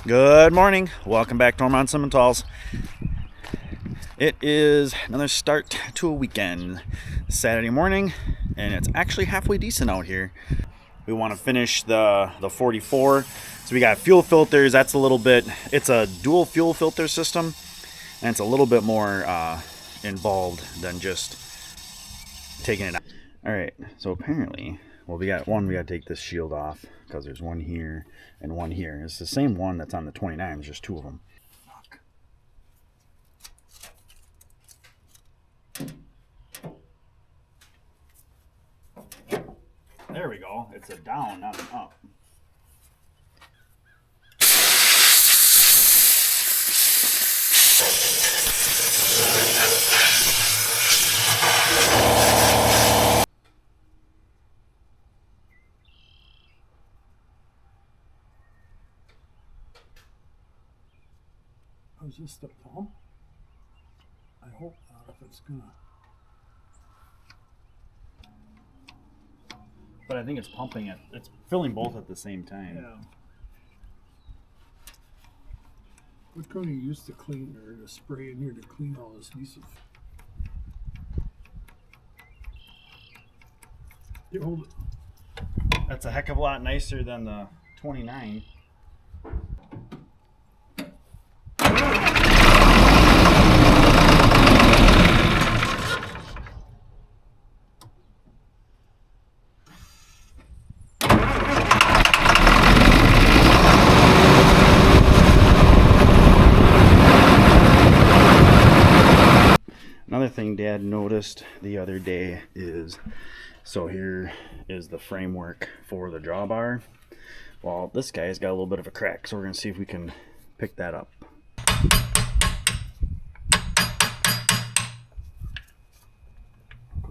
Good morning. Welcome back to Ohrmundt Simmentals. It is another start to a weekend. Saturday morning, and it's actually halfway decent out here. We want to finish the 44. So we got fuel filters. That's a little bit, it's a dual fuel filter system, and it's a little bit more involved than just taking it out. All right, so apparently, well, we got to take this shield off because there's one here and one here. It's the same one that's on the 29, there's just two of them. There we go. It's a down, not an up. Is this the pump? I hope not, if it's gonna. But I think it's pumping it. It's filling both at the same time. Yeah. What can you use to clean or to spray in here to clean all this adhesive? Here, hold it. That's a heck of a lot nicer than the 29. Another thing Dad noticed the other day is, so here is the framework for the drawbar. Well, this guy's got a little bit of a crack, so we're going to see if we can pick that up.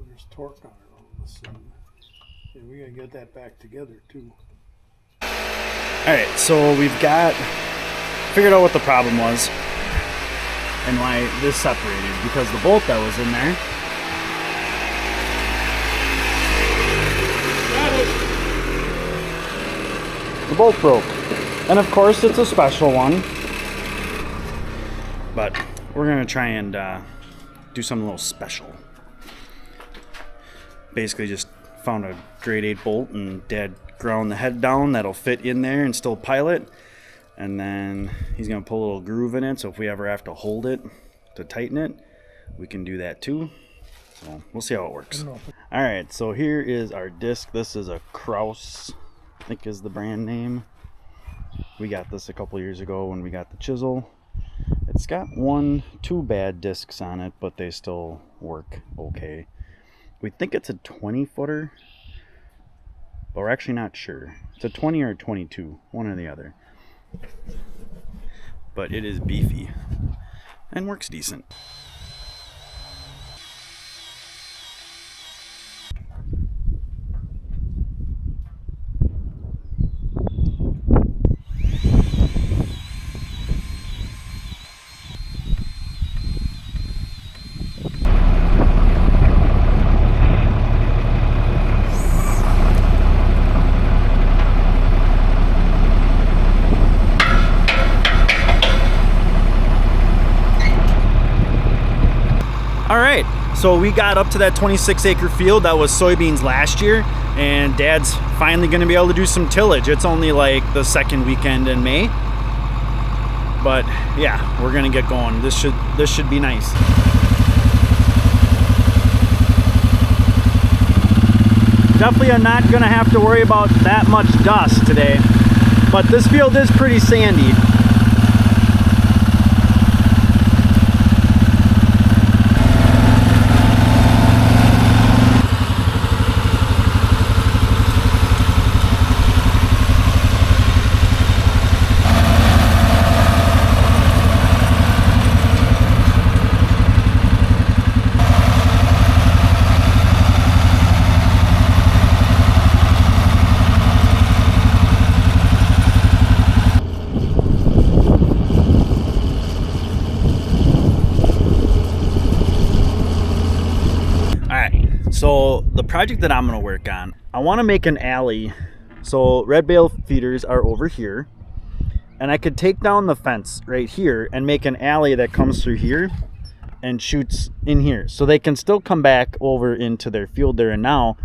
There's torque on it all of a sudden. And we gotta get that back together too. Alright, so we've figured out what the problem was and why this separated, because the bolt that was in there, the bolt broke. And of course it's a special one, but we're gonna try and do something a little special. Basically just found a grade 8 bolt and Dad ground the head down that'll fit in there and still pilot. And then he's gonna pull a little groove in it, so if we ever have to hold it to tighten it, we can do that too. So we'll see how it works. All right, so here is our disc. This is a Kraus, I think is the brand name. We got this a couple years ago when we got the chisel. It's got two bad discs on it, but they still work okay. We think it's a 20-footer, but we're actually not sure. It's a 20 or a 22, one or the other. But it is beefy and works decent. Alright, so we got up to that 26-acre field that was soybeans last year, and Dad's finally going to be able to do some tillage. It's only like the second weekend in May, but yeah, we're going to get going. This should be nice. Definitely are not going to have to worry about that much dust today, but this field is pretty sandy. So the project that I'm going to work on, I want to make an alley. So red bale feeders are over here. and I could take down the fence right here and make an alley that comes through here and shoots in here. So they can still come back over into their field they're in now,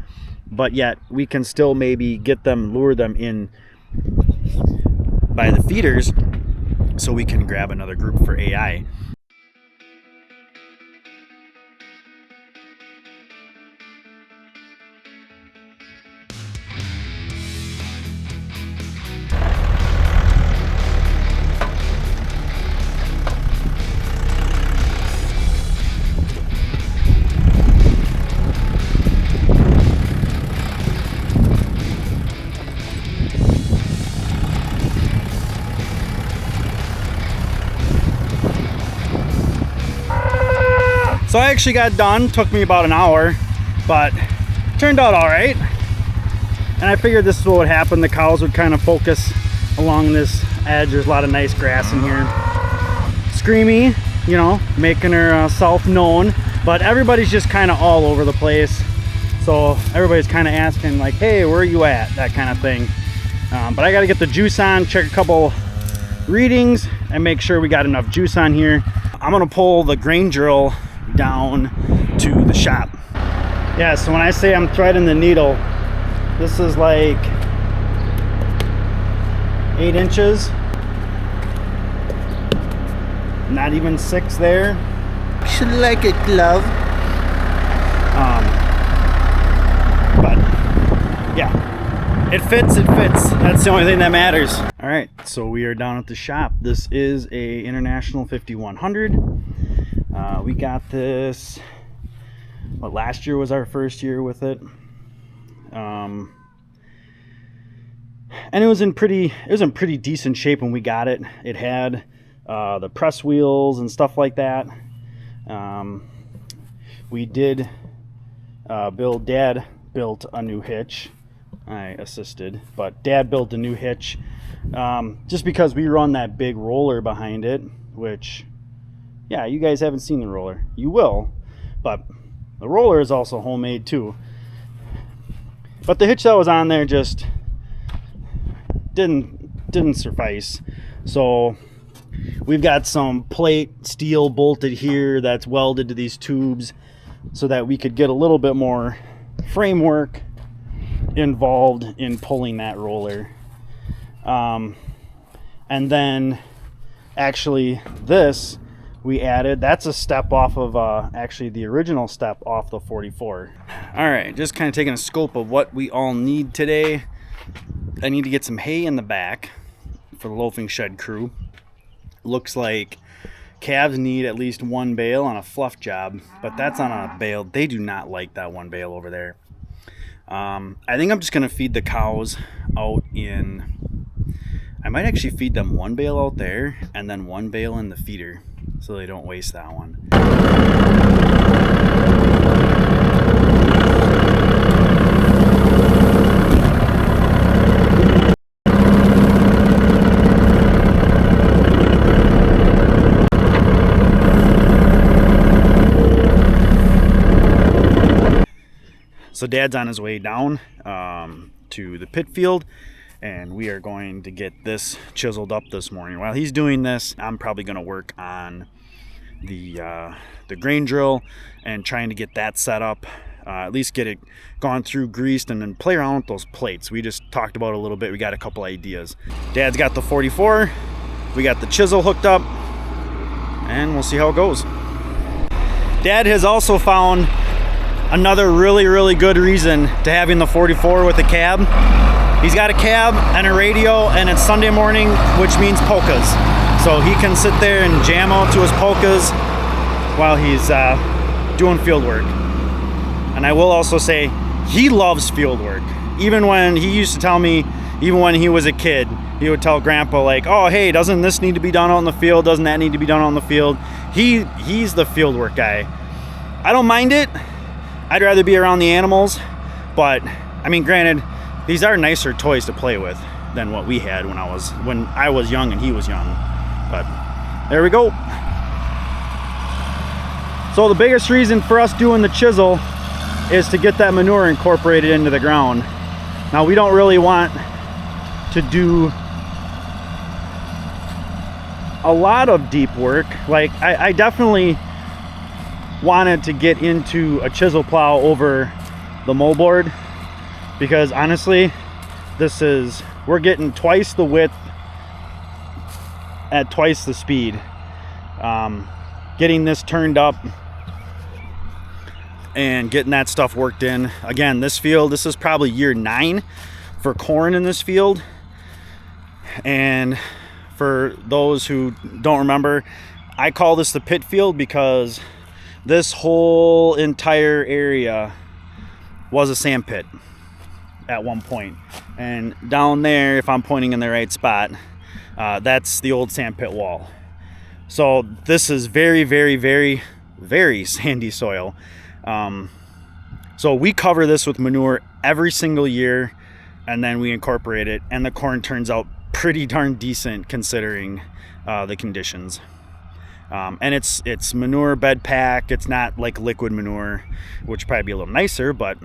but yet we can still maybe get them, lure them in by the feeders so we can grab another group for AI. So I actually got done, took me about an hour, but turned out all right. And I figured this is what would happen. The cows would kind of focus along this edge. There's a lot of nice grass in here. Screamy, you know, making herself known, but everybody's just kind of all over the place. So everybody's kind of asking like, hey, where are you at? That kind of thing. But I got to get the juice on, check a couple readings, and make sure we got enough juice on here. I'm gonna pull the grain drill down to the shop. Yeah, so when I say I'm threading the needle, this is like 8 inches, not even 6 there. Should like a glove. But yeah, it fits. That's the only thing that matters. All right, so we are down at the shop. This is a International 5100. We got this, last year was our first year with it. And it was in pretty decent shape when we got it. It had the press wheels and stuff like that. We did Dad built a new hitch. I assisted, but Dad built a new hitch just because we run that big roller behind it, which, yeah, you guys haven't seen the roller. You will, but the roller is also homemade too. But the hitch that was on there just didn't suffice. So we've got some plate steel bolted here that's welded to these tubes so that we could get a little bit more framework involved in pulling that roller. And then actually this we added, that's a step off of actually the original step off the 44. All right, just kind of taking a scope of what we all need today. I need to get some hay in the back for the loafing shed crew. Looks like calves need at least 1 bale on a fluff job, but that's on a bale. They do not like that 1 bale over there. I think I'm just gonna feed the cows out in, I might actually feed them 1 bale out there and then 1 bale in the feeder so they don't waste that one. So Dad's on his way down to the pit field, and we are going to get this chiseled up this morning. While he's doing this, I'm probably going to work on the grain drill and trying to get that set up, at least get it gone through, greased, and then play around with those plates. We just talked about it a little bit. We got a couple ideas. Dad's got the 44. We got the chisel hooked up, and we'll see how it goes. Dad has also found another really good reason to having the 44 with a cab. He's got a cab and a radio, and it's Sunday morning, which means polkas. So he can sit there and jam out to his polkas while he's doing field work. And I will also say, he loves field work. Even when he used to tell me, even when he was a kid, he would tell Grandpa like, oh, hey, doesn't this need to be done out in the field? Doesn't that need to be done out in the field? He's the field work guy. I don't mind it. I'd rather be around the animals, but I mean, granted, these are nicer toys to play with than what we had when I was young and he was young. But there we go. So the biggest reason for us doing the chisel is to get that manure incorporated into the ground. Now we don't really want to do a lot of deep work. Like I definitely wanted to get into a chisel plow over the moldboard, because honestly, we're getting twice the width at twice the speed. Getting this turned up and getting that stuff worked in. Again, this is probably year 9 for corn in this field. And for those who don't remember, I call this the pit field because this whole entire area was a sand pit at one point. And down there, if I'm pointing in the right spot, that's the old sand pit wall. So this is very, very, very, very sandy soil. So we cover this with manure every single year, and then we incorporate it, and the corn turns out pretty darn decent considering the conditions. And it's manure bed pack. It's not like liquid manure, which would probably be a little nicer, but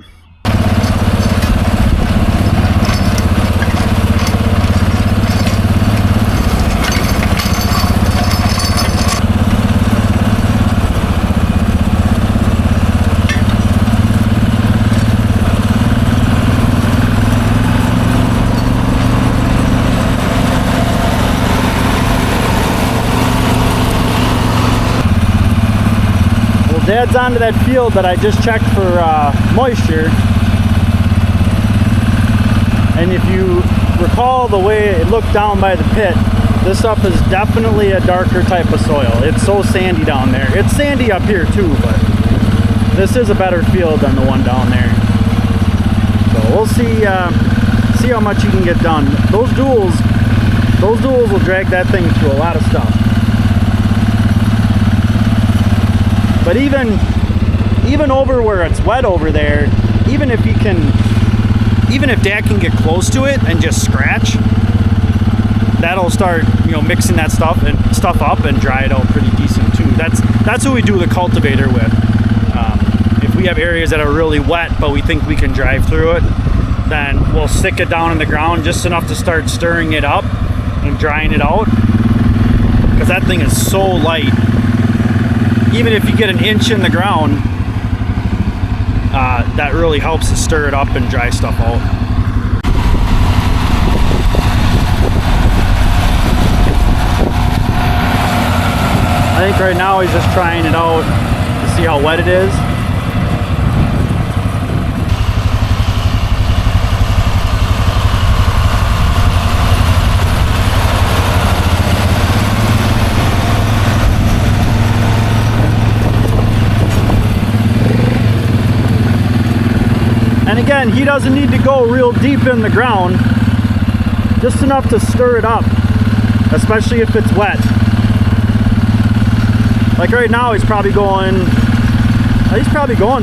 Dad's onto that field that I just checked for moisture. And if you recall the way it looked down by the pit, this stuff is definitely a darker type of soil. It's so sandy down there. It's sandy up here too, but this is a better field than the one down there. So we'll see how much you can get done. Those duals will drag that thing through a lot of stuff. But even over where it's wet over there, even if Dad can get close to it and just scratch, that'll start, mixing that stuff up and dry it out pretty decent too. That's what we do the cultivator with. If we have areas that are really wet but we think we can drive through it, then we'll stick it down in the ground just enough to start stirring it up and drying it out, because that thing is so light. Even if you get an inch in the ground, that really helps to stir it up and dry stuff out. I think right now he's just trying it out to see how wet it is. And again, he doesn't need to go real deep in the ground, just enough to stir it up, especially if it's wet. Like right now, he's probably going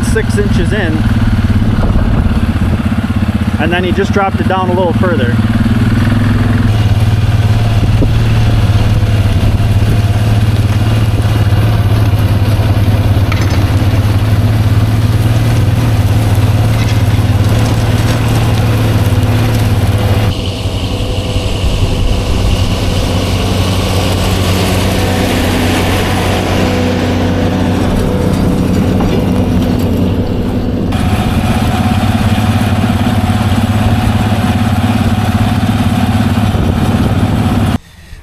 6 inches in, and then he just dropped it down a little further.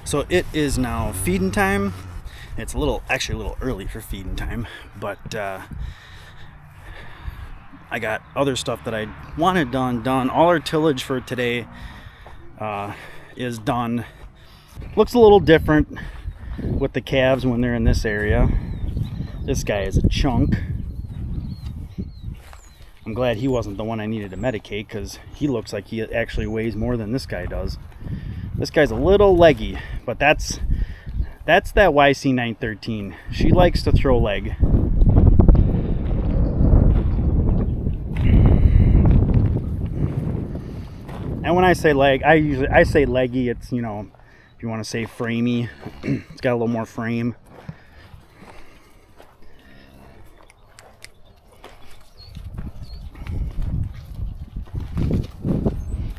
So it is now feeding time. It's actually a little early for feeding time, but I got other stuff that I wanted done. All our tillage for today is done. Looks a little different with the calves when they're in this area. This guy is a chunk. I'm glad he wasn't the one I needed to medicate, because he looks like he actually weighs more than this guy does. This guy's a little leggy, but that's that YC913. She likes to throw leg. And when I say leg, I say leggy. It's, if you want to say framey, it's got a little more frame.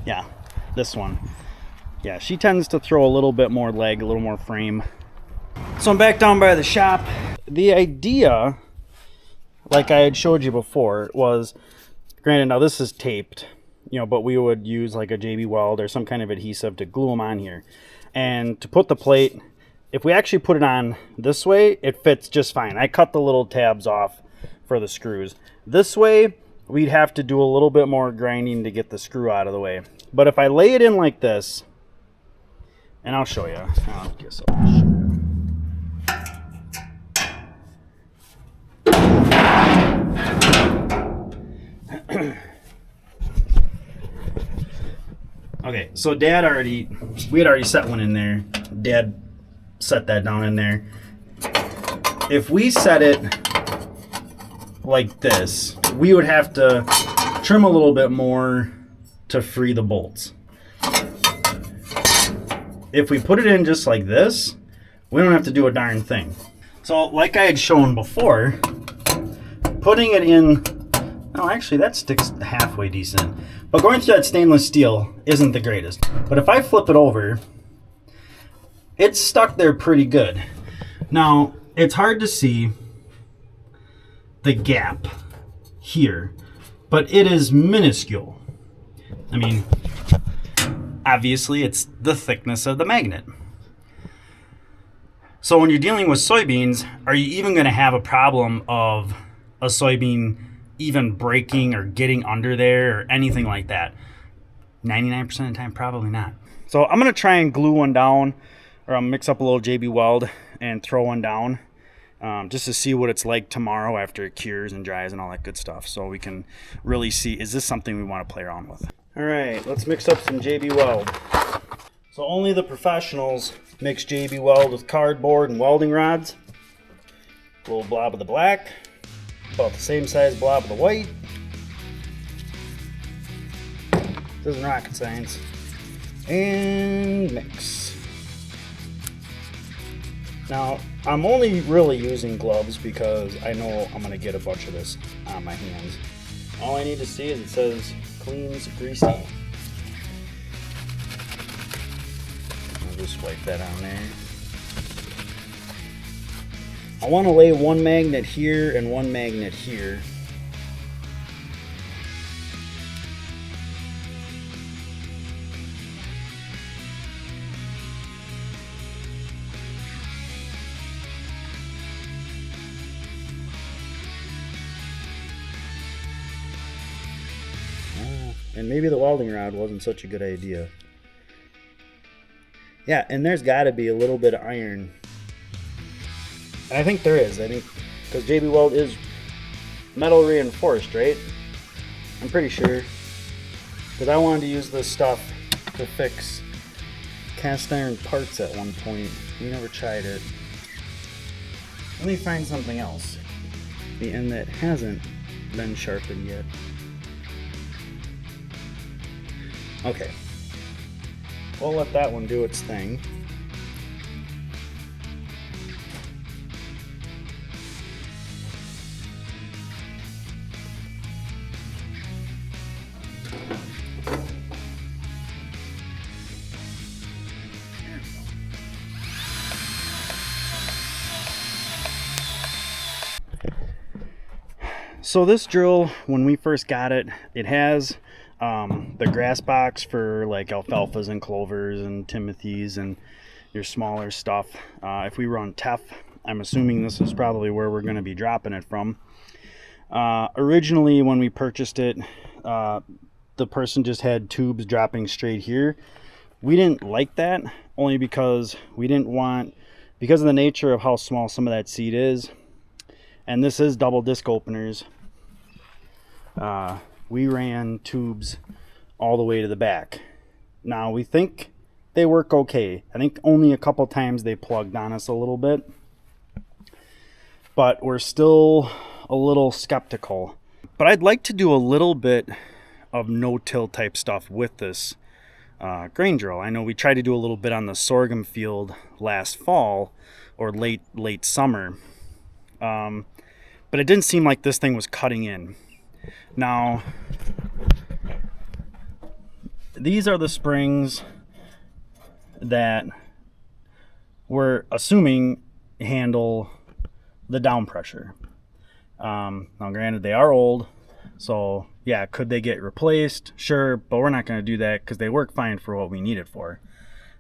Yeah, this one. Yeah, she tends to throw a little bit more leg, a little more frame. So I'm back down by the shop. The idea, like I had showed you before, was, granted now this is taped, you know, but we would use like a JB Weld or some kind of adhesive to glue them on here. And to put the plate, if we actually put it on this way, it fits just fine. I cut the little tabs off for the screws. This way, we'd have to do a little bit more grinding to get the screw out of the way. But if I lay it in like this, and I'll show you. I guess I'll show you. Okay, so we had already set one in there. Dad set that down in there. If we set it like this, we would have to trim a little bit more to free the bolts. If we put it in just like this, we don't have to do a darn thing. So like I had shown before, putting it in, oh actually that sticks halfway decent, but going through that stainless steel isn't the greatest. But if I flip it over, it's stuck there pretty good. Now, it's hard to see the gap here, but it is minuscule. I mean, obviously it's the thickness of the magnet. So when you're dealing with soybeans, are you even going to have a problem of a soybean even breaking or getting under there or anything like that? 99% of the time, probably not. So I'm going to try and glue one down, or I'll mix up a little JB Weld and throw one down, just to see what it's like tomorrow after it cures and dries and all that good stuff, so we can really see, is this something we want to play around with? All right, let's mix up some JB Weld. So only the professionals mix JB Weld with cardboard and welding rods. A little blob of the black, about the same size blob of the white. This isn't rocket science. And mix. Now, I'm only really using gloves because I know I'm gonna get a bunch of this on my hands. All I need to see is it says cleans greasy. I'll just wipe that on there. I want to lay one magnet here and one magnet here. And maybe the welding rod wasn't such a good idea. Yeah, and there's got to be a little bit of iron. And I think there is. I think because JB Weld is metal reinforced, right? I'm pretty sure. Because I wanted to use this stuff to fix cast iron parts at one point. We never tried it. Let me find something else. The end that hasn't been sharpened yet. Okay, we'll let that one do its thing. So this drill, when we first got it, it has the grass box for like alfalfas and clovers and timothys and your smaller stuff. If we run Tef, I'm assuming this is probably where we're going to be dropping it from. Originally, when we purchased it, the person just had tubes dropping straight here. We didn't like that, only because we didn't want, because of the nature of how small some of that seed is, and this is double disc openers, we ran tubes all the way to the back. Now we think they work okay. I think only a couple times they plugged on us a little bit, but we're still a little skeptical. But I'd like to do a little bit of no-till type stuff with this grain drill. I know we tried to do a little bit on the sorghum field last fall or late summer, but it didn't seem like this thing was cutting in. Now, these are the springs that we're assuming handle the down pressure. Now granted, they are old, so yeah, could they get replaced? Sure, but we're not going to do that because they work fine for what we need it for.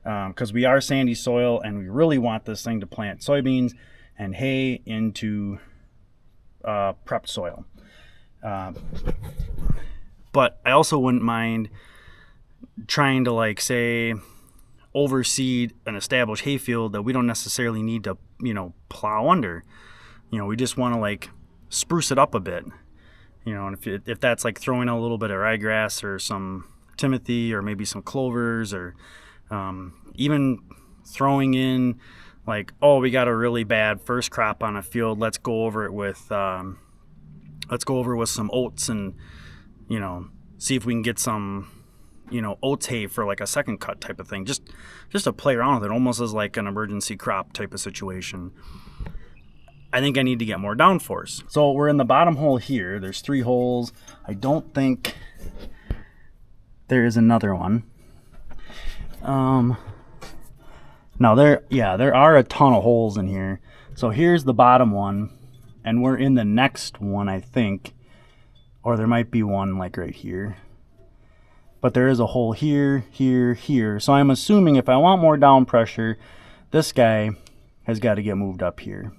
Because we are sandy soil and we really want this thing to plant soybeans and hay into prepped soil. But I also wouldn't mind trying to, like, say, overseed an established hayfield that we don't necessarily need to, plow under. We just want to, like, spruce it up a bit. And if that's like throwing a little bit of ryegrass or some timothy or maybe some clovers, or even throwing in, like, oh, we got a really bad first crop on a field, let's go over with some oats and see if we can get some oats hay for like a second cut type of thing, just to play around with it, almost as like an emergency crop type of situation. I think I need to get more downforce. So we're in the bottom hole here. There's 3 holes. I don't think there is another one. Now there are a ton of holes in here. So here's the bottom one, and we're in the next one, I think. Or there might be one like right here. But there is a hole here, here, here. So I'm assuming if I want more down pressure, this guy has got to get moved up here.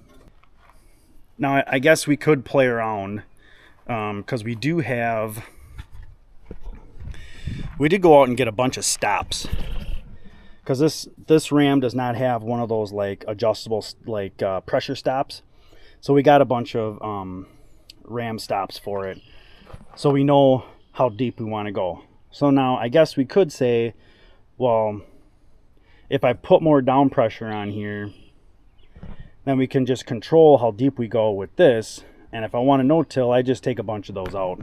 Now, I guess we could play around, because we did go out and get a bunch of stops, because this ram does not have one of those like adjustable like pressure stops. So we got a bunch of ram stops for it, so we know how deep we want to go. So now I guess we could say, well, if I put more down pressure on here, then we can just control how deep we go with this. And if I want to no-till, I just take a bunch of those out.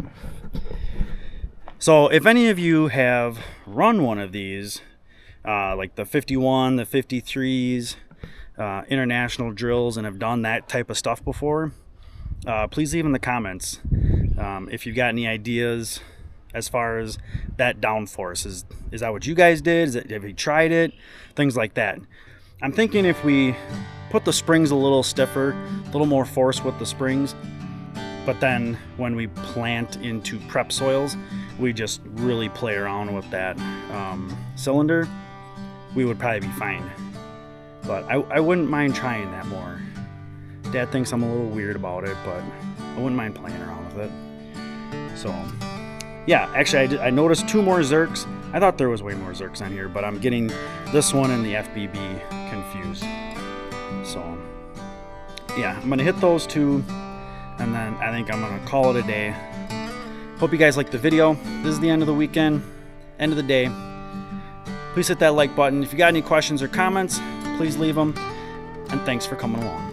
So if any of you have run one of these, like the 51, the 53s, international drills, and have done that type of stuff before, please leave in the comments if you've got any ideas as far as that downforce. Is that what you guys did? Have you tried it? Things like that. I'm thinking if we put the springs a little stiffer, a little more force with the springs, but then when we plant into prep soils, we just really play around with that cylinder, we would probably be fine. But I wouldn't mind trying that more. Dad thinks I'm a little weird about it, but I wouldn't mind playing around with it. So yeah, actually I noticed 2 more Zerks. I thought there was way more Zerks on here, but I'm getting this one and the FBB confused. So yeah, I'm gonna hit those 2, and then I think I'm gonna call it a day. Hope you guys liked the video. This is the end of the weekend, end of the day. Please hit that like button. If you got any questions or comments, please leave them, and thanks for coming along.